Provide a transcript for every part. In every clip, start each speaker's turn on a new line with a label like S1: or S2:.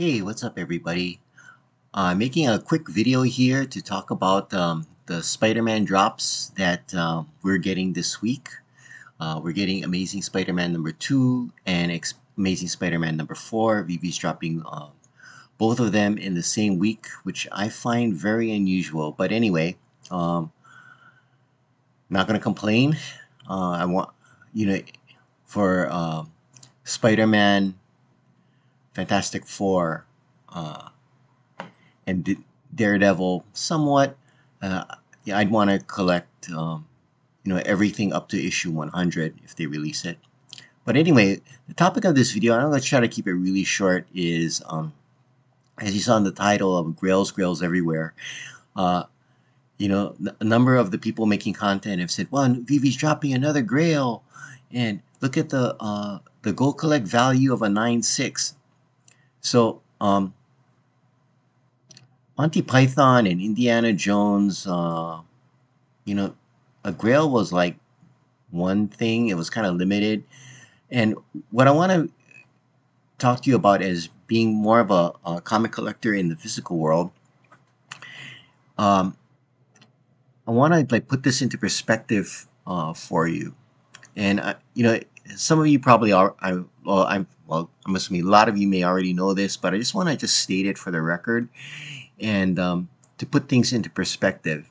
S1: Hey, what's up, everybody? Making a quick video here to talk about the Spider-Man drops that we're getting this week. We're getting Amazing Spider-Man number 2 and Amazing Spider-Man number 4. VeVe's dropping both of them in the same week, which I find very unusual. But anyway, I'm not going to complain. I want, you know, for Spider-Man, Fantastic Four, uh, and Daredevil somewhat. Uh, yeah, I'd want to collect everything up to issue 100 if they release it. But anyway, the topic of this video, and I'm going to try to keep it really short, is as you saw in the title of Grails everywhere. Uh, a number of the people making content have said, "Well, VeVe's dropping another Grail, and look at the gold collect value of a 9.6." So Monty Python and Indiana Jones, a Grail was like one thing. It was kind of limited. And what I want to talk to you about as being more of a comic collector in the physical world, um, I want to like put this into perspective for you. And some of you probably are. I'm assuming a lot of you may already know this, but I just want to just state it for the record and to put things into perspective.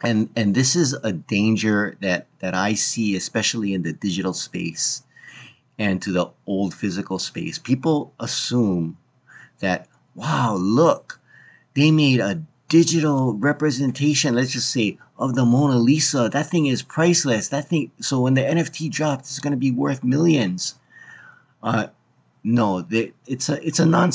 S1: And this is a danger that I see, especially in the digital space and to the old physical space. People assume that, wow, look, they made a digital representation, let's just say, of the Mona Lisa. That thing is priceless. That thing, so when the NFT drops, it's going to be worth millions. No, it's a non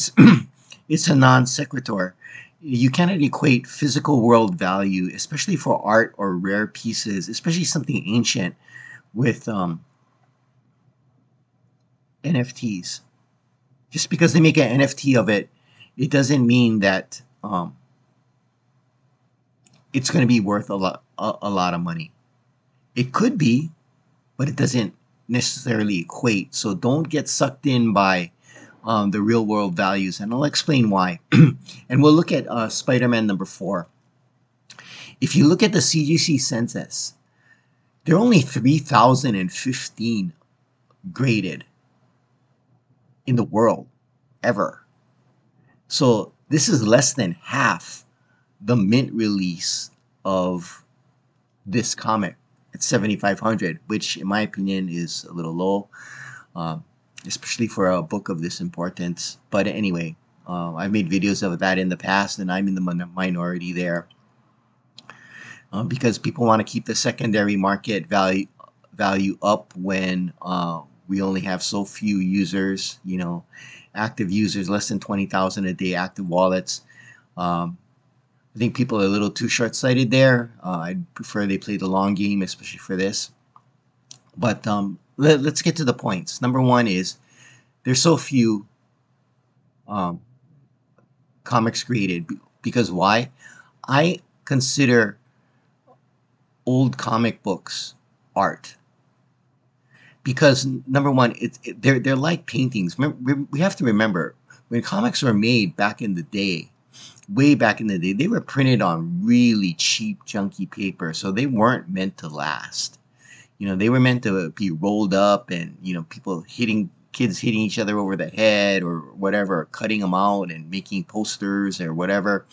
S1: it's a non sequitur. You cannot equate physical world value, especially for art or rare pieces, especially something ancient, with NFTs. Just because they make an NFT of it, it doesn't mean that it's going to be worth a lot of money. It could be, but it doesn't necessarily equate. So don't get sucked in by the real world values, and I'll explain why. And we'll look at Spider-Man number 4. If you look at the CGC census, there are only 3,015 graded in the world ever. So this is less than half the mint release of this comic at 7,500, which in my opinion is a little low, especially for a book of this importance. But anyway, I've made videos of that in the past, and I'm in the minority there because people want to keep the secondary market value up when we only have so few users, active users, less than 20,000 a day, active wallets. I think people are a little too short-sighted there. I'd prefer they play the long game, especially for this. But let's get to the points. Number one is there's so few comics created. Because why? I consider old comic books art. Because number one, they're like paintings. We have to remember, when comics were made back in the day, way back in the day, they were printed on really cheap, junky paper, so they weren't meant to last. They were meant to be rolled up, and kids hitting each other over the head or whatever, or cutting them out and making posters or whatever.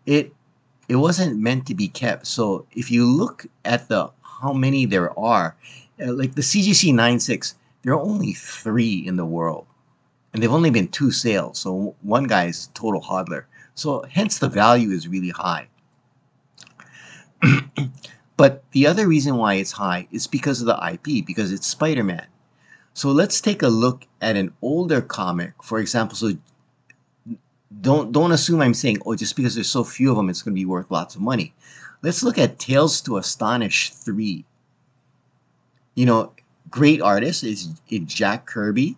S1: It wasn't meant to be kept. So if you look at how many there are, like the CGC 9.6, there are only 3 in the world. And they've only been 2 sales, so one guy is a total hodler. So hence the value is really high. But the other reason why it's high is because of the IP, because it's Spider-Man. So let's take a look at an older comic, for example. So don't assume I'm saying, oh, just because there's so few of them, it's going to be worth lots of money. Let's look at Tales to Astonish 3. Great artist is Jack Kirby.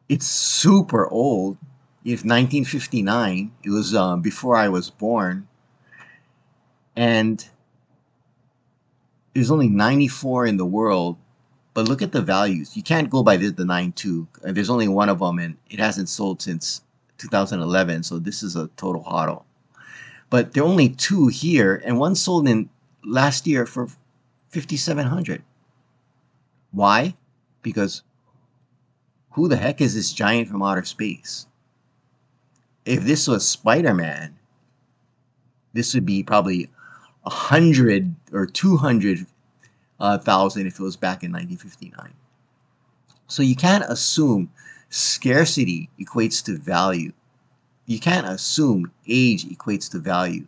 S1: It's super old. It's 1959. It was before I was born. And there's only 94 in the world. But look at the values. You can't go by the 9.2. There's only one of them, and it hasn't sold since 2011. So this is a total hodl. But there are only two here, and one sold in last year for 5,700. Why? Because who the heck is this giant from outer space? If this was Spider-Man, this would be probably 100 or 200,000 if it was back in 1959. So you can't assume scarcity equates to value. You can't assume age equates to value.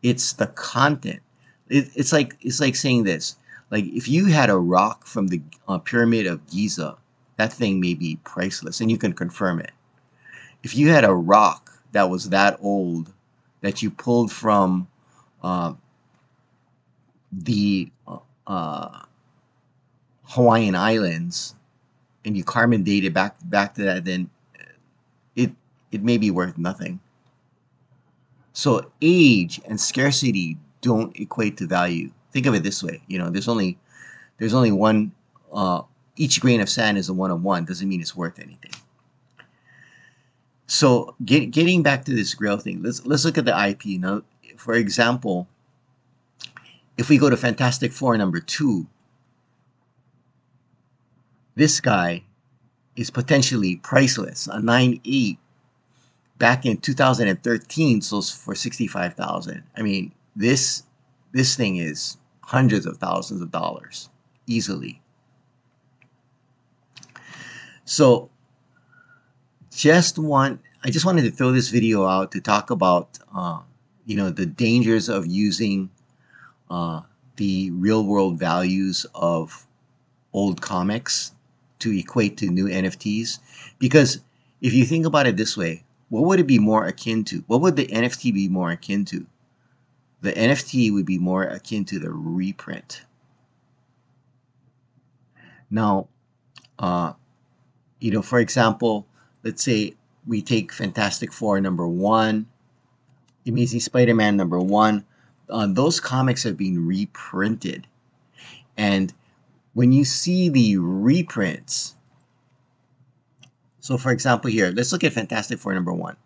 S1: It's the content. It's like saying this. Like if you had a rock from the pyramid of Giza, that thing may be priceless, and you can confirm it. If you had a rock that was that old that you pulled from the Hawaiian Islands and you carbon date it back to that, then it may be worth nothing. So age and scarcity don't equate to value. Think of it this way: there's only one. Each grain of sand is a one of one. Doesn't mean it's worth anything. So getting back to this Grail thing, let's look at the IP now. For example, if we go to Fantastic Four #2, this guy is potentially priceless. A 9.8 back in 2013 sold for 65,000. I mean, this thing is hundreds of thousands of dollars easily. So I just wanted to throw this video out to talk about the dangers of using the real world values of old comics to equate to new NFTs. Because if you think about it this way, what would it be more akin to? What would the NFT be more akin to? The NFT would be more akin to the reprint. Now, for example, let's say we take Fantastic Four #1, Amazing Spider-Man #1. Those comics have been reprinted. And when you see the reprints, so for example here, let's look at Fantastic Four #1.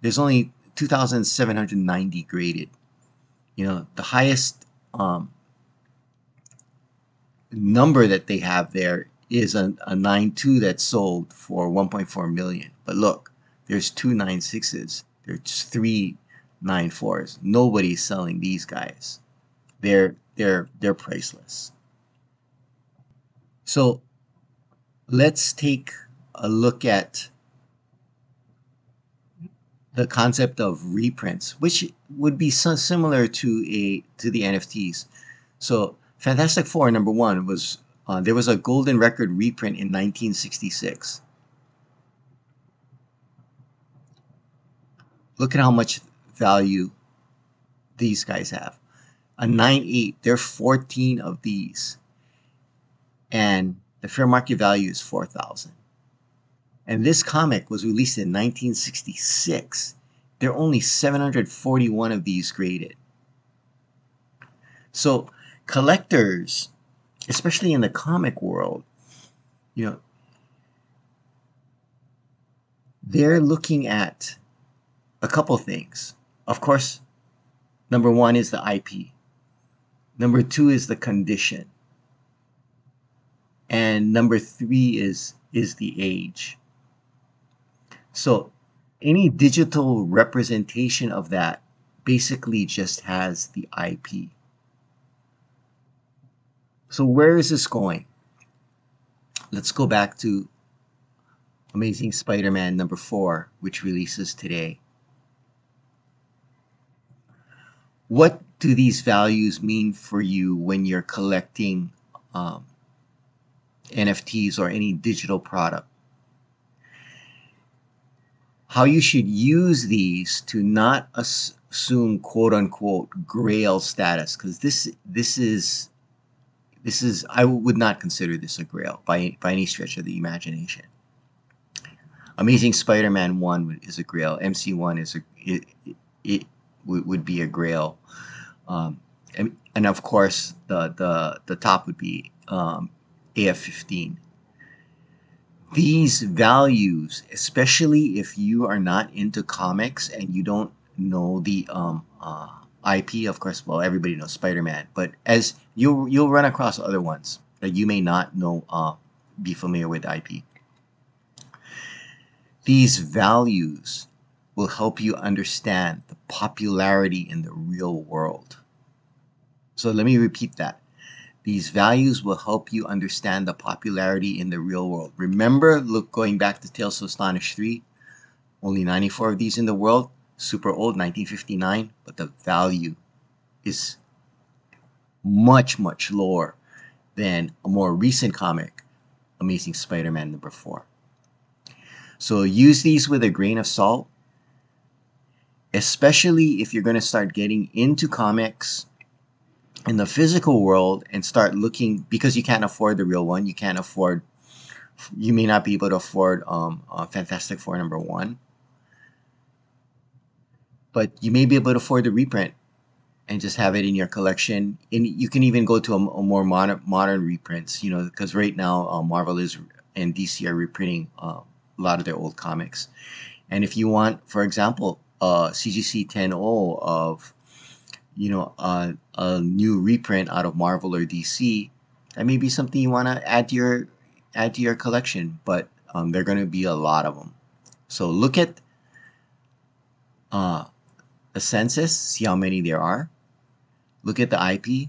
S1: There's only 2,790 graded. The highest number that they have there is a 9.2 that sold for 1.4 million. But look, there's 2 9.6s. There's 3 9.4s. Nobody's selling these guys. They're priceless. So let's take a look at the concept of reprints, which would be similar to the NFTs. So Fantastic Four #1 was there was a golden record reprint in 1966. Look at how much value these guys have. A 9.8, there are 14 of these, and the fair market value is 4,000. And this comic was released in 1966. There are only 741 of these graded. So collectors, especially in the comic world, they're looking at a couple things. Of course, #1 is the IP. #2 is the condition. And #3 is the age. So any digital representation of that basically just has the IP. So where is this going? Let's go back to Amazing Spider-Man #4, which releases today. What do these values mean for you when you're collecting NFTs or any digital product? How you should use these to not assume quote unquote Grail status, because this is I would not consider this a Grail by any stretch of the imagination. Amazing Spider-Man 1 is a Grail. MC1 is it would be a Grail, and of course the top would be AF15. These values, especially if you are not into comics and you don't know the IP, of course, well, everybody knows Spider-Man, but as you'll run across other ones that you may not know, be familiar with IP. These values will help you understand the popularity in the real world. So let me repeat that. These values will help you understand the popularity in the real world. Remember, look, going back to Tales of Astonish 3, only 94 of these in the world, super old, 1959, but the value is much, much lower than a more recent comic, Amazing Spider-Man number 4. So use these with a grain of salt, especially if you're going to start getting into comics in the physical world and start looking, because you can't afford the real one. You may not be able to afford Fantastic Four number 1, but you may be able to afford the reprint and just have it in your collection. And you can even go to a more modern reprints, you know, because right now Marvel and DC are reprinting a lot of their old comics. And if you want, for example, CGC 10.0 of, you know, a new reprint out of Marvel or DC, that may be something you want to add to your collection. But there are going to be a lot of them. So look at a census, see how many there are. Look at the IP,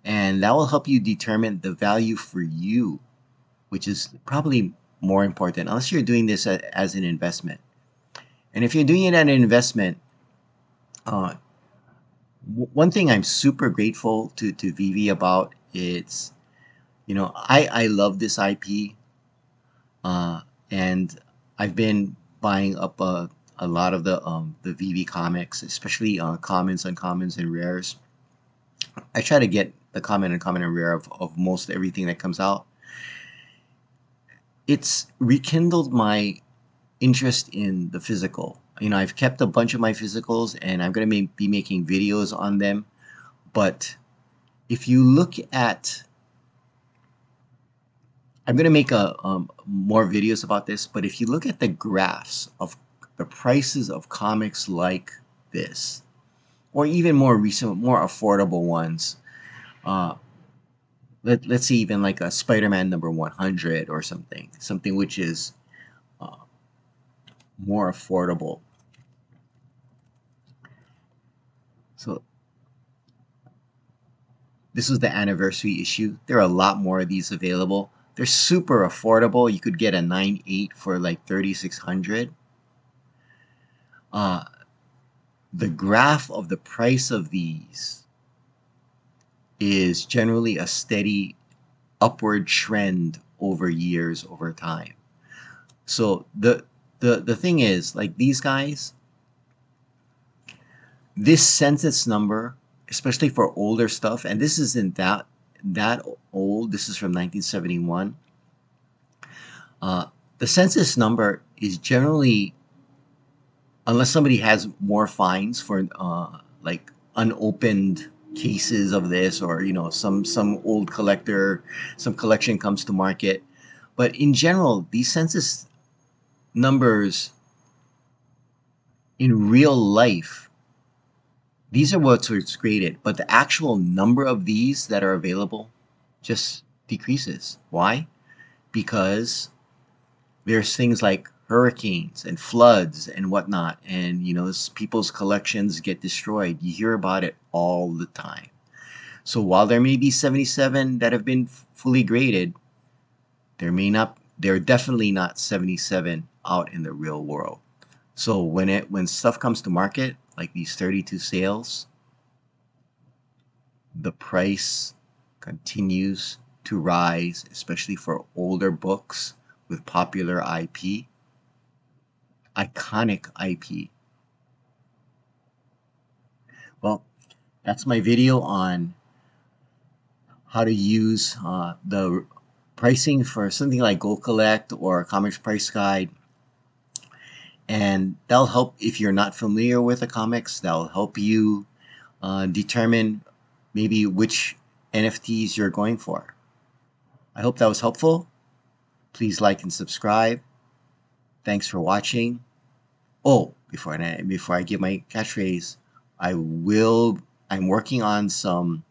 S1: and that will help you determine the value for you, which is probably more important, unless you're doing this as an investment. And if you're doing it as an investment, one thing I'm super grateful to VeVe about is, you know, I love this IP, and I've been buying up a lot of the VeVe comics, especially commons, uncommons, and rares. I try to get the common, uncommon, and rare of most everything that comes out. It's rekindled my interest in the physical. You know, I've kept a bunch of my physicals, and I'm going to be making videos on them. But if you look at, I'm going to make more videos about this, but if you look at the graphs of the prices of comics like this, or even more recent, more affordable ones, let's say even like a Spider-Man number 100 or something which is more affordable. So this was the anniversary issue. There are a lot more of these available. They're super affordable. You could get a 9.8 for like 3,600. The graph of the price of these is generally a steady upward trend over years, over time. So the thing is, like these guys, this census number, especially for older stuff, and this isn't that old, this is from 1971. The census number is generally, unless somebody has more fines for like unopened cases of this, or you know, some old collector, some collection comes to market. But in general, these census numbers in real life, these are what's created, but the actual number of these that are available just decreases. Why? Because there's things like hurricanes and floods and whatnot, and you know, people's collections get destroyed. You hear about it all the time. So while there may be 77 that have been fully graded, there are definitely not 77 out in the real world. So when stuff comes to market, like these 32 sales, the price continues to rise, especially for older books with popular IP, iconic IP. Well, that's my video on how to use the pricing for something like Gold Collect or Comics Price Guide. And that'll help if you're not familiar with the comics. That'll help you determine maybe which NFTs you're going for. I hope that was helpful. Please like and subscribe. Thanks for watching. Oh, before I give my catchphrase, I'm working on some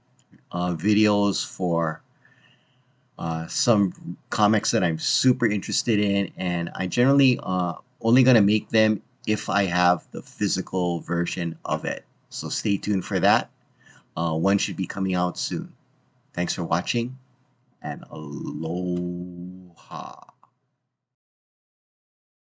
S1: videos for some comics that I'm super interested in, and I generally only gonna make them if I have the physical version of it. So stay tuned for that. One should be coming out soon. Thanks for watching, and aloha.